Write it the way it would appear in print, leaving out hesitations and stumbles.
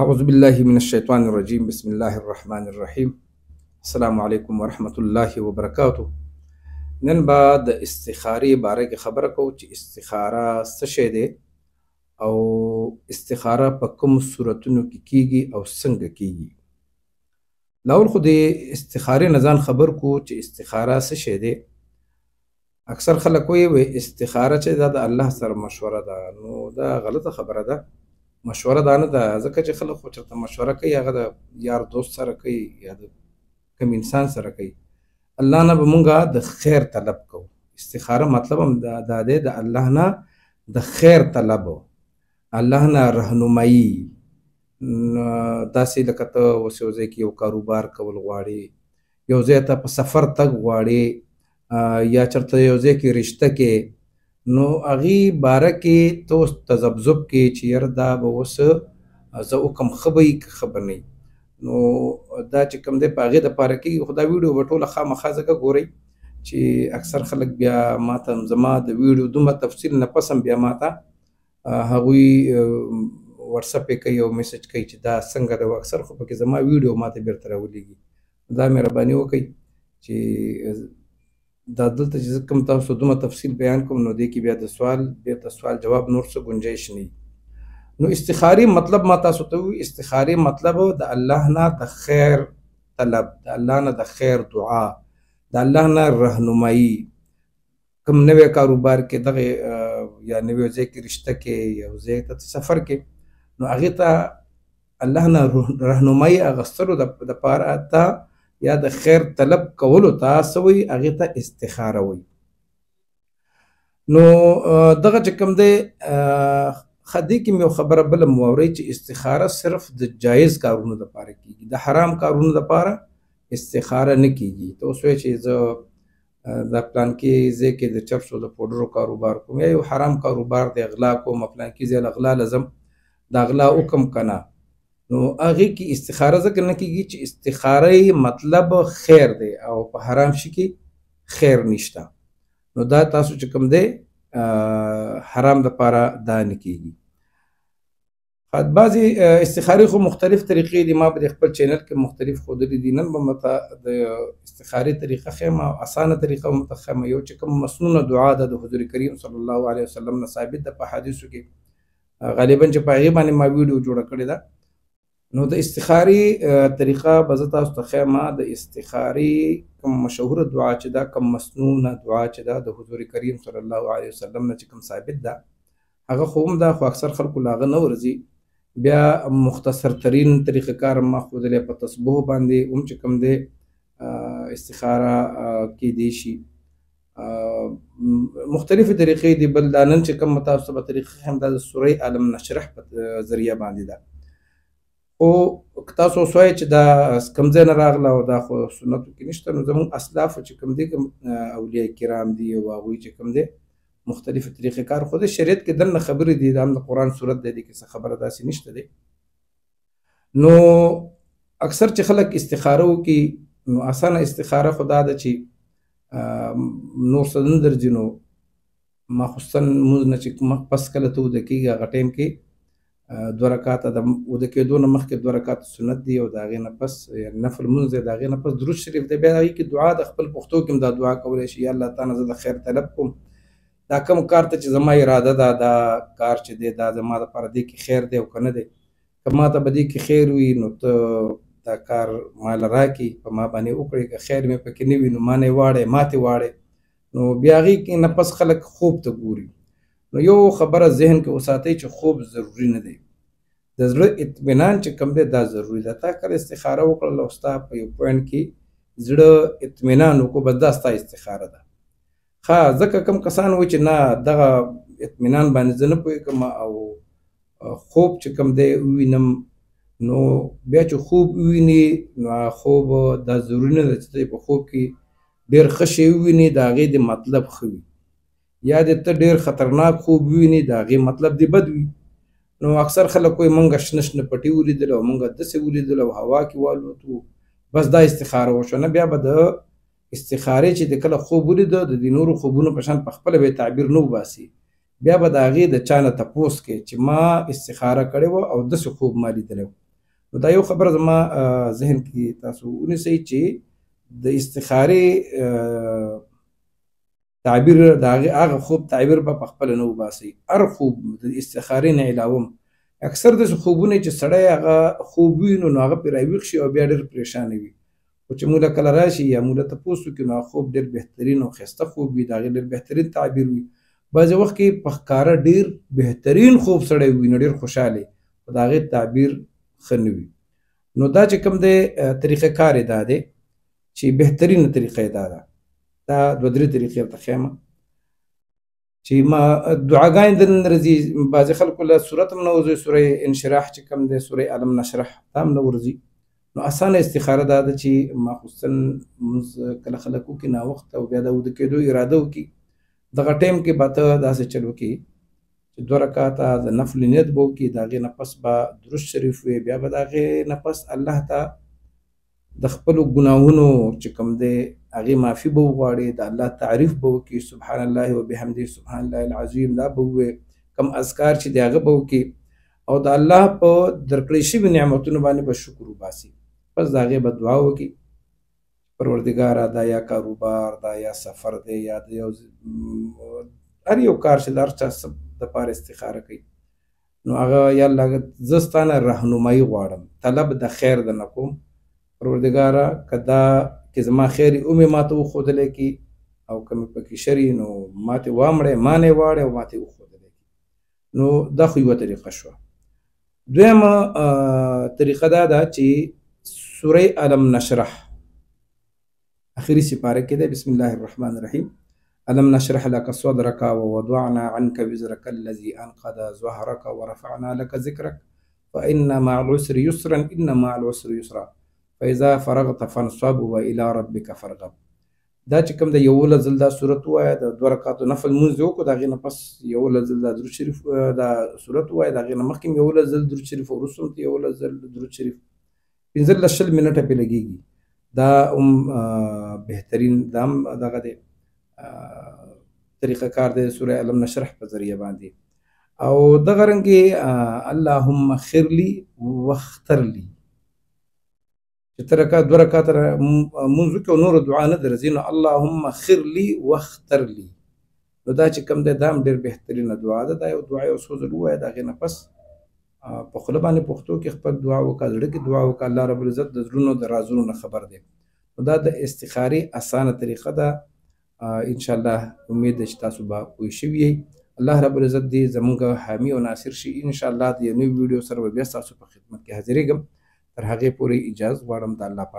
أعوذ بالله من الشيطان الرجيم. بسم الله الرحمن الرحيم. السلام عليكم ورحمة الله وبركاته. نن به د استخارې باره کې خبره کوو چې استخاره څه شی دی او استخاره په کوم صورتونو کې کیږي او څنګه کیږي. لاول خو د استخارې نه ځان خبر کو چې استخاره څه شی دی. اکثر خلک وایي استخاره چې دا د الله سره مشوره ده، نو دا غلطه خبره ده. مشوره دا نه ده، ځکه چې خلک خو چېرته مشوره کوي هغه د یار دوست سره کوي یا د کوم انسان سره کوي. الله نه به مونږه د خیر طلب کوو. استخاره مطلب هم دا دی د الله نه د خیر طلب، الله نه رهنمایي. داسې لکه ته اوس یو ځای کې یو کاروبار کول غواړې، یو ځای ته په سفر تګ غواړې، یا چېرته یو ځای کې رشته کې، نو هغې باره کې ته اوس تذبذب کې چې یاره دا به اوس زه وکړم ښه به وي که ښه به نه وي. نو دا چې کوم دی په هغې دپاره کېږي. خو دا ویډیو به ټوله خامخا ځکه ګورئ چې اکثر خلک بیا ما ته زما د ویډیو دومره تفصیل نه پس هم بیا ما ته هغوی وټساپ یې کوي او میسج کوي چې دا څنګه ده. اکثر خو پکې زما ویډیو ما ته بېرته راولېږي. دا مهرباني وکړئ چې دا دلته چې زه کوم تاسو دومره تفصیل بیان کوم نو دې کې بیا د سوال بېرته سوال جواب نور څه ګنجایش نه وي. نو استخاري مطلب ما تاسو ته وي، استخاري مطلب د الله نه د خیر طلب، د الله نه د خیر دعا، د الله نه رهنمایي. کوم نوی کاروبار کې دغه یا نوی ځای کې رشته کې یو ځای ته سفر کې، نو هغې ته الله نه رهنمایي اخیستلو دپاره ته یا د خیر طلب کولو ته څه وایي؟ هغې ته استخاره وایي. نو دغه چې کوم دی دې کې مې یو خبره بله مو واورئ چې استخاره صرف د جایز کارونو دپاره کېږي، د حرام کارونو دپاره استخاره نه کېږي. ته اوس وایې چې زه دا پلانکي ځای کې د چپسو د پوډرو کاروبار کوم یا یو حرام کاروبار د اغلا کوم، پلانکي ځای له اغلا له ځم د اغلا وکړم که نه، نو هغې کې استخاره ځکه نه کېږي چې استخاره مطلب خیر دی او په حرام شي کې خیر نشته. نو دا تاسو چې کوم دی حرام دپاره دا نه کېږي. بعضې استخارې خو مختلف طریقې دي، ما به د خپل چینل کې مختلف ښودلي دي. نن به مته د استخارې طریقه ښیم او اسانه طریقه به مته ښیم. یو چې کوم مسنونه دعا ده د حضور کریم صلی الله علیه وسلم نه ثابت ده په حدیثو کې، غالبا چې په هغې باندې ما ویډیو جوړه کړې ده. نو د استخارې طریقه به زه تاسو ته ښیم. د استخارې کوم مشهوره دعا چې ده، کوم مسنونه دعا چې ده د حضور کریم صلی الله علیه وسلم نه چې کوم ثابت ده، هغه خو هم ده، خو اکثر خلکو له هغه نه ورځي. بیا مختصر ترین طریقه کار ما ښودلی په تسبیحو باندې هم چې کوم دی استخاره کیدی شي. مختلفې طریقې دي. بل دا نن چې کوم تاسو ته به طریقه ښیم دا د سورې علم نشرح په ذریعه باندې ده. خو که تاسو اوس وایئ چې دا کوم ځای نه راغله او دا خو سنتو کې نشته، نو زموږ اسلافو چې کوم دي، کوم اولیاء کرام دي او هغوی چې کوم دی مختلفې طریقې کار خو د شریعت کې دننه خبرې دي، دا هم د قرآن صورت دی، دې کې څه خبره داسې نشته دی. نو اکثر چې خلک استخاره وکړي نو اسانه استخاره خو دا ده چې نور څه نه درځي. نو ماخوستن لمونځ نه چې پس کله ته وده کېږي هغه ټایم کې 2 رکعاته د وده کېدو نه مخکې 2 رکعاته سنت دي او د هغې نه پس یعنې نفل لمونځ دی، د هغې نه پس درود شریف دی. بیا د هغې کې دعا د خپل پښتو کې هم دا دعا کولی شي، یا الله تعالی زه د خیر طلب کوم، دا کوم کار ته چې زما اراده ده دا کار چې دی دا زما دپاره دې کې خیر دی او که نه دی. که ما ته به دې کې خیر وي نو ته دا کار ماله راکړي، په ما باندې وکړې. که خیر مې پکې نه وي نو ما نه یې واړی، ما تې واړی. نو بیا هغې کې نه پس خلک خوب ته ګوري. نو یو خبره ذهن کې وساتئ چې خوب ضروري نه دی. د زړه اطمینان چې کوم دی دا ضروري ده. تا کله استخاره وکړله او ستا په یو پوینټ کې زړه اطمینان وکړو، بس دا ستا استخاره ده. ځکه کوم کسان وایي چې نه دغه اطمینان باندې زه نه پوهېږم او خوب چې کوم دی ووینم، نو بیا چې خوب وویني نو خوب دا ضروري نه ده چې ته په خوب کې ډېر ښه شی وویني د هغې د مطلب ښه وي، یا دې ته ډېر خطرناک خوب وویني د هغې مطلب دې بد وي. نو اکثر خلک وایي مونږ شنه شنه پټي ولیدل او مونږ داسې ولیدل او هوا کې والوتو، بس دا استخاره وشوه. نه بیا به د استخارې چې د کله خوب ولیده د دې نورو خوبونو په شان په خپله به یې تعبیر نه وباسي، بیا به د هغې د چا نه تپوس کوي چې ما استخاره کړې وه او داسې خوب ما لیدلی و. نو دا یو خبره زما ذهن کې تاسو ونیسئ چې د استخارې تعبیر د هغه خوب تعبیر به په خپله نه وباسئ. هر خوب د استخارې نه علاوه اکثر داسې خوبونه چې سړی هغه خوب ووینو نو هغه پرې راویښ شي او بیا ډېر پریشانه وي، خو چې موږ له کله راشي یا موږ له تپوس وکړي نو هغه خوب ډېر بهترین او ښایسته خوب وي، د هغې ډېر بهترین تعبیر وي. بعضې وخت کې په ښکاره ډېر بهترین خوب سړی وویني نو ډېر خوشحاله خو د هغې تعبیر ښه نه وي. نو دا چې کوم دی طریقه کار یې دا دی چې بهترینه طریقه یې دا ده. دا دوه درې طریقې ورته ښیم چې ما دعاګانې دننه راځي. بعضې خلکو له صورت هم نه وځي، سوره انشراح چې کوم دی سوره علم نشرح دا هم نه ورځي. نو اسانه استخاره دا ده چې ماخوستن لمونځ کله خلک وکړي ناوخته او بیا د وده کېدو اراده وکړي، دغه ټایم کې به ته داسې چل وکړي چې 2 رکعاته د نفل نیت به وکړي، د هغې نه پس به درود شریف وي، بیا به د هغې نه پس الله ته د خپلو ګناهونو چې کوم دی هغې معافي به وغواړي، د الله تعریف به وکړي، سبحان الله وبحمده سبحان الله العظیم دا به ووایي، کم اذکار چې دی هغه به وکړي او د الله په درکړی شوي نعمتونو باندې به شکر وباسي. پس د هغې به دعا وکړي پروردګاره دا یا کاروبار دا یا سفر دی یا د یو هر یو کار چې د هر چا دپاره استخاره کوي نو هغه یا الله زه ستا نه رهنمایي غواړم، طلب د خیر درنه کوم. پروردګاره که دا کې زما خیر یې مې ما ته وښودلی کي او که مې پکې شر نو ما ترې وامړی ما نه یې واړی او ما ته یې وښودلی کي. نو دا خو یوه طریقه شوه. دویمه طریقه دا ده چې سوره علم نشرح اخري سپاره کې ده. بسم الله الرحمن الرحیم. علم نشرح لك صدرك ووضعنا عنك وزرك الذي انقض ظهرك ورفعنا لك ذكرك فإن مع العسر يسرا إن مع العسر يسرا فإذا فرغت فانصب وإلى ربك فارغب. دا چې کوم د یولس ځل دا صورت ووایه، د 2 رکعاتو نفل لمونځ دې وکړو، د هغې نه پس یولس ځل دا درود شریف دا صورت ووایه، د هغې نه مخکې هم یولس ځل درود شریف او وروسته هم یولس ځل درود شریف، 15-20 منټه پرې لګېږي. دا هم بهترین دا هم دغه دی طریقه کار دی سوره علم نشرح په ذریعه باندې. او دغه رنګې اللهم اغفر لي واختر لي چې ته 2 رکعاته لمونځ وکړې او نوره دعا نه درځي نو اللهم اغفر لي واختر لي نو دا چې کوم دی دا هم ډېر بهترینه دعا ده. دا یو دعا یو څو ځل ووایه، د هغې نه پس په خوله باندې پښتو کې خپل دعا وکړه، زړه کې دعا وکړه، الله رب العزت د زړونو د رازونو نه خبر دی. نو دا د استخارې اسانه طریقه ده. انشاءالله امید ده چې تاسو به پوه شوي یئ. الله رب العزت دې زموږ حامي او ناصر شي. انشاءالله د یو نوي ویډیو سره به بیا ستاسو په خدمت کې حاضرېږم. تر هغې پورې اجازه غواړم د الله